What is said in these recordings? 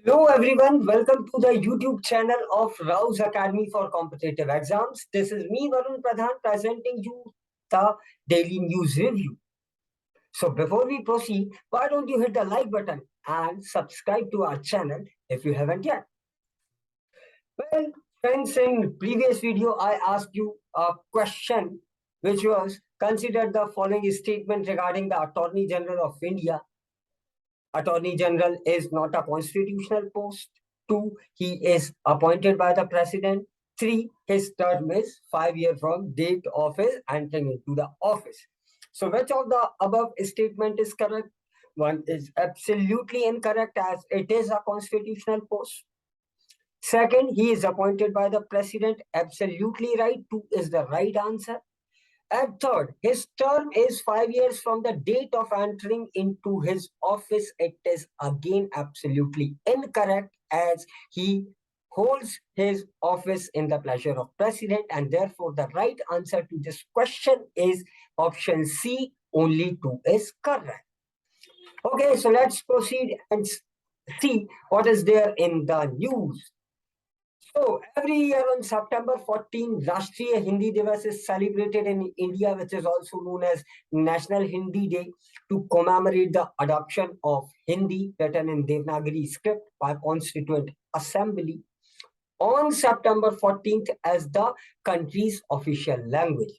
Hello everyone, welcome to the YouTube channel of RAO'S Academy for Competitive Exams. This is me Varun Pradhan presenting you the daily news review. So before we proceed, why don't you hit the like button and subscribe to our channel if you haven't yet. Well, friends, in previous video I asked you a question which was consider the following statement regarding the Attorney General of India. Attorney General is not a constitutional post. 2, he is appointed by the president. 3, his term is 5 years from date of his entering into the office. So which of the above statement is correct? One is absolutely incorrect as it is a constitutional post. Second, he is appointed by the president. Absolutely right. 2 is the right answer. And third, his term is 5 years from the date of entering into his office. It is again absolutely incorrect as he holds his office in the pleasure of president, and therefore the right answer to this question is option C, only 2 is correct. Okay, so let's proceed and see what is there in the news. So every year on September 14, Rashtriya Hindi Divas is celebrated in India, which is also known as National Hindi Day, to commemorate the adoption of Hindi written in Devanagari script by Constituent Assembly on September 14th as the country's official language.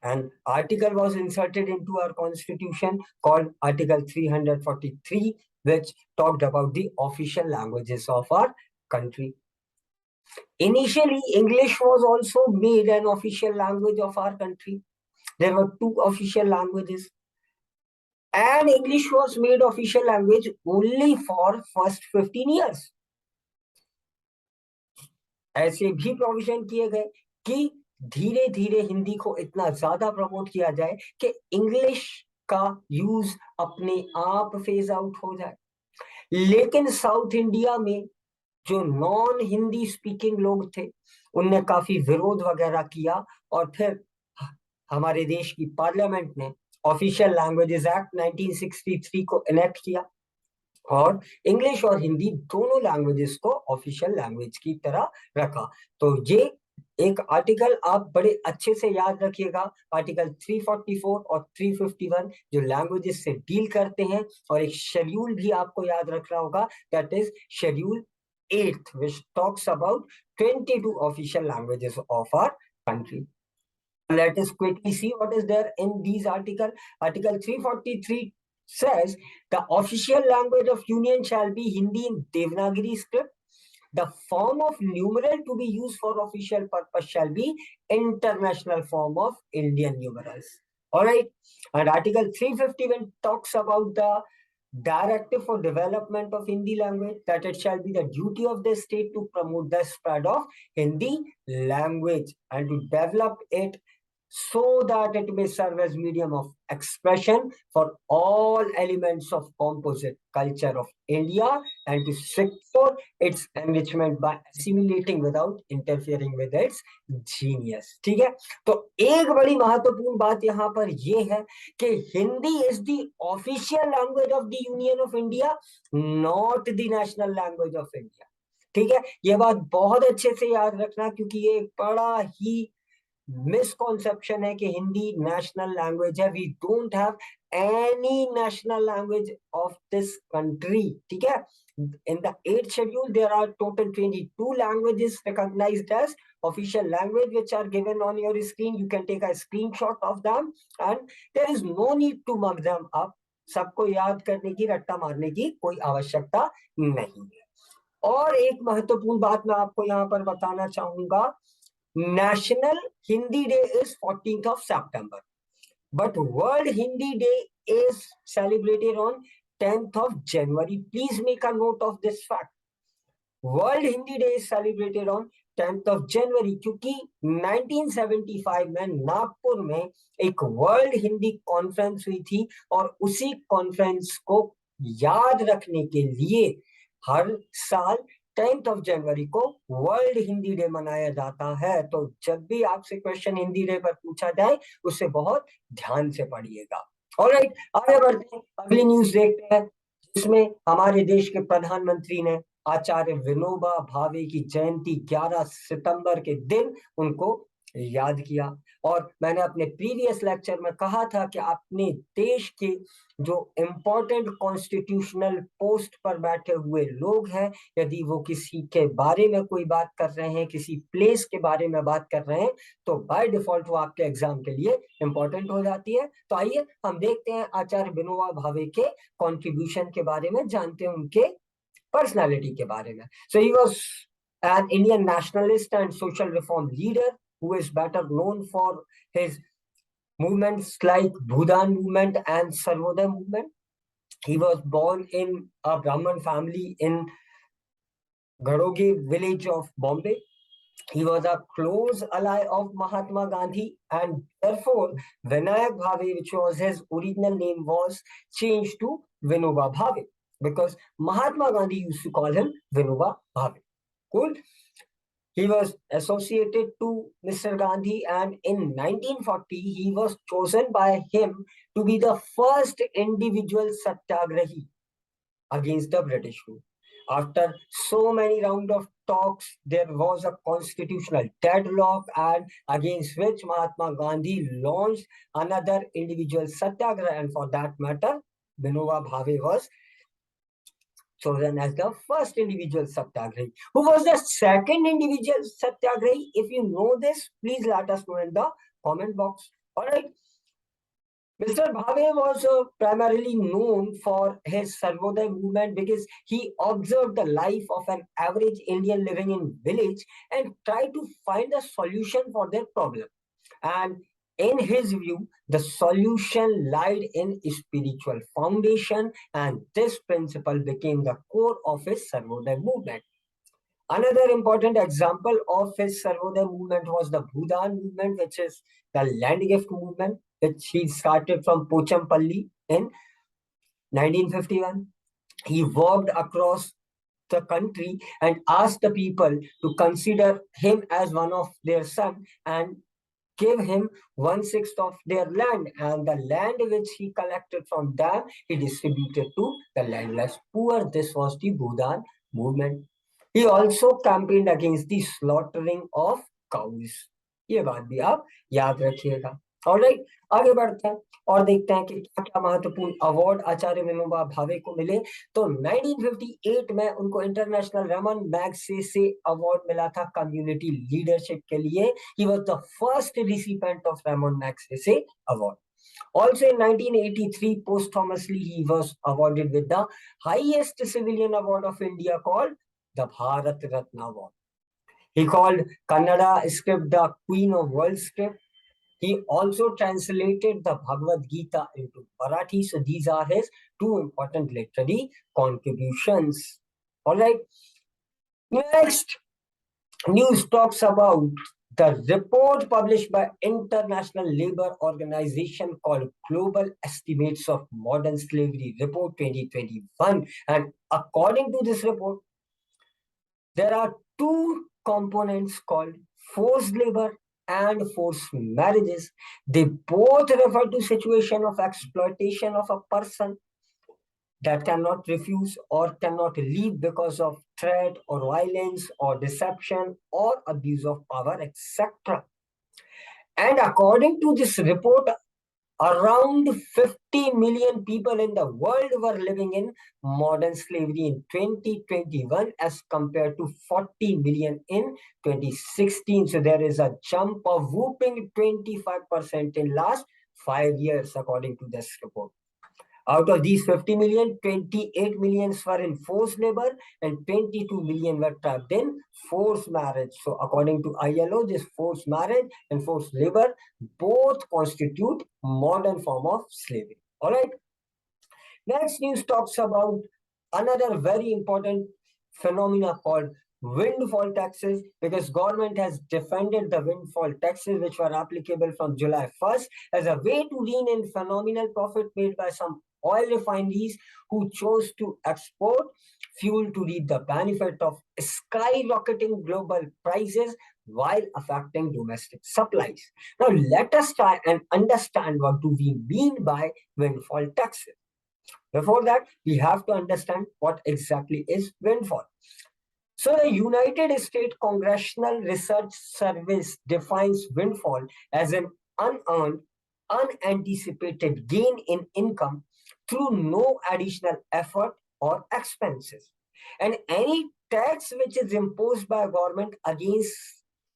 An article was inserted into our constitution called Article 343, which talked about the official languages of our country. Initially, English was also made an official language of our country. There were 2 official languages. And English was made official language only for first 15 years. ऐसे भी provision किए गए कि धीरे धीरे हिंदी को इतना ज्यादा प्रमोट किया जाए कि इंग्लिश का यूज अपने आप फेज आउट हो जाए. लेकिन साउथ इंडिया में जो नॉन हिंदी स्पीकिंग लोग थे उनने काफी विरोध वगैरह किया और फिर हमारे देश की पार्लियामेंट ने ऑफिशियल लैंग्वेजेस एक्ट 1963 को इनेक्ट किया और इंग्लिश और हिंदी दोनों लैंग्वेजेस को ऑफिशियल लैंग्वेज की तरह रखा. तो ये एक आर्टिकल आप बड़े अच्छे से याद रखिएगा, आर्टिकल 344 और 351 जो लैंग्वेजेस से डील करते हैं, और एक शेड्यूल भी आपको याद रखना होगा, that is schedule 8th, which talks about 22 official languages of our country. Let us quickly see what is there in these articles. Article 343 says the official language of union shall be Hindi in Devanagari script. The form of numeral to be used for official purpose shall be international form of Indian numerals. All right. And Article 351 talks about the Directive for Development of Hindi language, that it shall be the duty of the state to promote the spread of Hindi language and to develop it so that it may serve as medium of expression for all elements of composite culture of India and to secure its enrichment by assimilating without interfering with its genius. ठीक है, तो एक बड़ी महत्वपूर्ण बात यहाँ पर ये है कि Hindi is the official language of the union of India, not the national language of India. ठीक है, ये बात बहुत अच्छे से याद रखना क्योंकि ये बड़ा ही मिसकॉन्सेप्शन है कि हिंदी नेशनल लैंग्वेज है. We don't have any national language of this country. ठीक है, in the 8th schedule there are total 22 languages recognized as official language which are given on your screen. You can take a screenshot of them and there is no need to mug them up. सबको याद करने की, रट्टा मारने की कोई आवश्यकता नहीं है. और एक महत्वपूर्ण बात मैं आपको यहाँ पर बताना चाहूंगा, National Hindi Day is 14th of September, but World Hindi Day is celebrated on 10th of January. Please make a note of this fact. World Hindi Day is celebrated on 10th of January क्योंकि 1975 में नागपुर में एक world Hindi conference हुई थी और उसी conference को याद रखने के लिए हर साल 10th of January को वर्ल्ड हिंदी डे मनाया जाता है. तो जब भी आपसे क्वेश्चन हिंदी डे पर पूछा जाए उसे बहुत ध्यान से पढ़िएगा. ऑलराइट, आगे बढ़ते हैं, अगली न्यूज देखते हैं जिसमें हमारे देश के प्रधानमंत्री ने आचार्य विनोबा भावे की जयंती 11 सितंबर के दिन उनको याद किया। और मैंने अपने प्रीवियस लेक्चर में कहा था कि अपने देश के जो इम्पोर्टेंट कॉन्स्टिट्यूशनल पोस्ट पर बैठे हुए लोग हैं, यदि वो किसी के बारे में कोई बात कर रहे हैं, किसी प्लेस के बारे में बात कर रहे हैं, तो बाय डिफॉल्ट वो आपके एग्जाम के लिए इम्पोर्टेंट हो जाती है। तो आइए हम देखते हैं आचार्य विनोबा भावे के कंट्रीब्यूशन के बारे में, जानते हैं उनके पर्सनालिटी के बारे में। So he was an Indian nationalist and social reform leader who is better known for his movements like Bhudan movement and Sarvodaya movement. He was born in a Brahmin family in Garoge village of Bombay. He was a close ally of Mahatma Gandhi, and therefore Vinayak Bhave, which was his original name, was changed to Vinoba Bhave because Mahatma Gandhi used to call him Vinoba Bhave. Cool. He was associated to Mr. Gandhi, and in 1940 he was chosen by him to be the first individual satyagrahi against the British rule. After so many rounds of talks, there was a constitutional deadlock, and against which Mahatma Gandhi launched another individual satyagraha, and for that matter, Vinoba Bhave was chosen as the first individual satyagrahi. Who was the second individual satyagrahi? If you know this, please let us know in the comment box. All right. Mr. Bhave was primarily known for his Sarvodaya movement because he observed the life of an average Indian living in village and tried to find a solution for their problem. And in his view, the solution lied in spiritual foundation, and this principle became the core of his Sarvodaya movement. Another important example of his Sarvodaya movement was the Bhudan movement, which is the land gift movement, which he started from Pochampalli in 1951. He walked across the country and asked the people to consider him as one of their son and give him 1/6 of their land, and the land which he collected from them he distributed to the landless poor. This was the Bhudan movement. He also campaigned against the slaughtering of cows. ये बात भी आप याद रखिएगा। Alright, आगे बढ़ते हैं और देखते हैं कि क्या क्या महत्वपूर्ण अवार्ड आचार्य विनोबा भावे को मिले। तो 1958 में उनको इंटरनेशनल रमन मैगसेसे अवार्ड मिला था कम्युनिटी लीडरशिप के लिए। He was the first recipient of Ramon Magsaysay Award. Also in 1983, posthumously, he was awarded with the highest civilian award of India called the Bharat Ratna Award. He called Kannada script the Queen of World script. He also translated the Bhagavad Gita into Marathi. So these are his two important literary contributions. All right. Next, news talks about the report published by International Labour Organization called Global Estimates of Modern Slavery Report 2021. And according to this report, there are two components called forced labor and forced marriages. They both refer to situation of exploitation of a person that cannot refuse or cannot leave because of threat or violence or deception or abuse of power, etc. And according to this report, around 50 million people in the world were living in modern slavery in 2021 as compared to 40 million in 2016. So there is a jump of whooping 25% in last 5 years according to this report. Out of these 50 million, 28 million were in forced labor and 22 million were trapped in forced marriage. So according to ILO, this forced marriage and forced labor both constitute modern form of slavery. All right. Next news talks about another very important phenomena called windfall taxes, because government has defended the windfall taxes which were applicable from July 1st as a way to rein in phenomenal profit made by some oil refineries who chose to export fuel to reap the benefit of skyrocketing global prices while affecting domestic supplies. Now let us try and understand what do we mean by windfall taxes. Before that, we have to understand what exactly is windfall. So the United States Congressional Research Service defines windfall as an unearned, unanticipated gain in income through no additional effort or expenses. And any tax which is imposed by a government against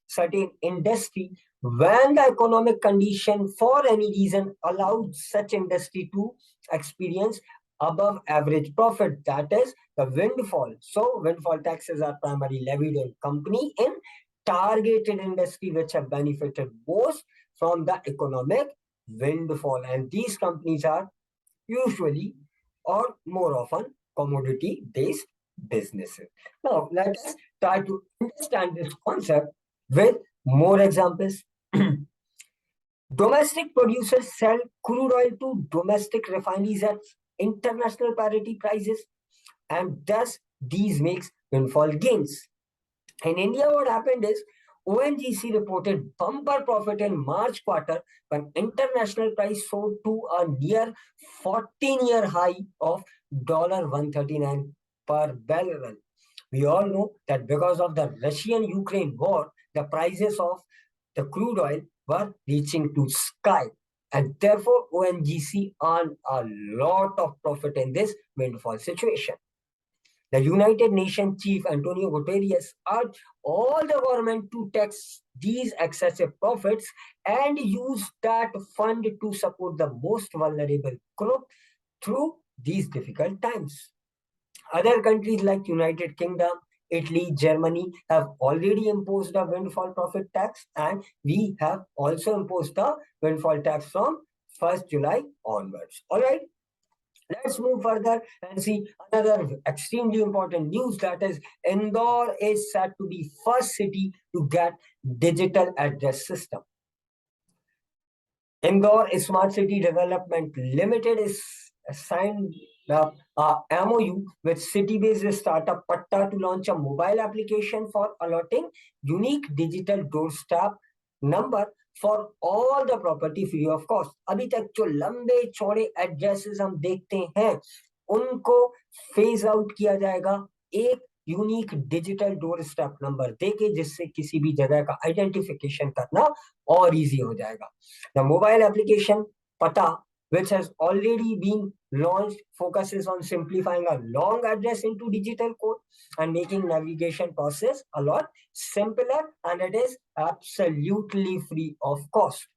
certain industry when the economic condition for any reason allowed such industry to experience above average profit, that is the windfall. So windfall taxes are primarily levied on company in targeted industry which have benefited most from the economic windfall, and these companies are usually or more often commodity based businesses. Now let us try to understand this concept with more examples. Domestic producers sell crude oil to domestic refineries at international parity prices, and thus these makes windfall gains. In India, what happened is ONGC reported bumper profit in March quarter when international price soared to a near 14-year high of $139 per barrel. We all know that because of the Russian-Ukraine war, the prices of the crude oil were reaching to sky. And therefore, ONGC earned a lot of profit in this windfall situation. The United Nations Chief Antonio Guterres urged all the government to tax these excessive profits and use that fund to support the most vulnerable group through these difficult times. Other countries like United Kingdom, Italy, Germany have already imposed a windfall profit tax, and we have also imposed a windfall tax from 1st July onwards. All right. Let's move further and see another extremely important news, that is Indore is set to be first city to get digital address system. Indore Smart City Development Limited is signed up a MOU with city-based startup Patta to launch a mobile application for allotting unique digital doorstep number for all the property free of cost. अभी तक जो लंबे चौड़े addresses हम देखते हैं उनको phase out किया जाएगा एक unique digital door step number देके, जिससे किसी भी जगह का आइडेंटिफिकेशन करना और इजी हो जाएगा. द मोबाइल एप्लीकेशन पता which has already been launched focuses on simplifying a long address into digital code and making navigation process a lot simpler, and it is absolutely free of cost.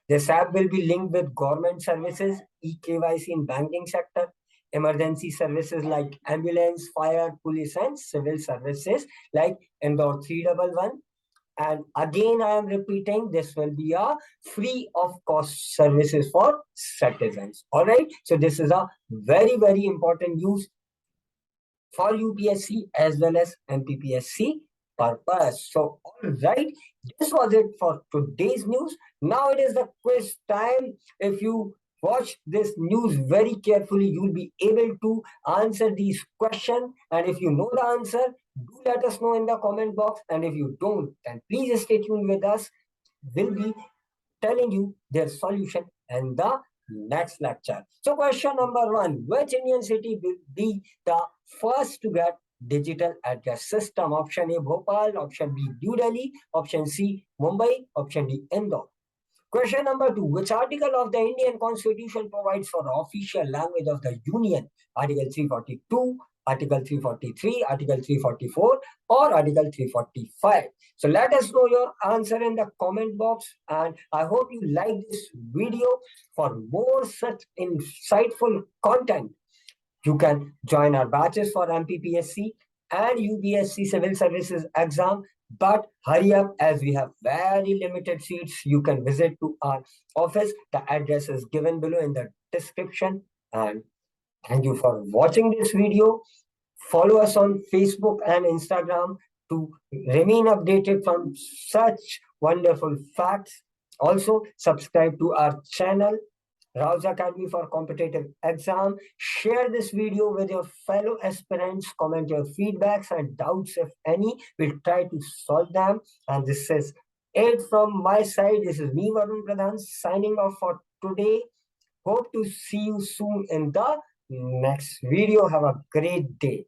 This app will be linked with government services, eKYC in banking sector, emergency services like ambulance, fire, police, and civil services like Indore 311. And again, I am repeating, this will be a free of cost services for citizens. All right. So this is a very, very important news for UPSC as well as MPPSC purpose. So, all right. This was it for today's news. Now it is the quiz time. If you watch this news very carefully, you'll be able to answer these questions. And if you know the answer, do let us know in the comment box. And if you don't, then please stay tuned with us. We'll be telling you their solution in the next lecture. So question number 1, which Indian city will be the first to get digital address system? Option A, Bhopal. Option B, New Delhi. Option C, Mumbai. Option D, Indore. Question number 2, which article of the Indian Constitution provides for the official language of the Union? Article 342, Article 343, Article 344, or Article 345. So let us know your answer in the comment box, and I hope you like this video. For more such insightful content, you can join our batches for MPPSC and UPSC Civil Services exam. But hurry up, as we have very limited seats. You can visit to our office. The address is given below in the description. And thank you for watching this video. Follow us on Facebook and Instagram to remain updated from such wonderful facts. Also, subscribe to our channel, RAO'S Academy for Competitive Exam. Share this video with your fellow aspirants. Comment your feedbacks and doubts, if any. We'll try to solve them. And this is it from my side. This is me, Varun Pradhan, signing off for today. Hope to see you soon in the next video. Have a great day.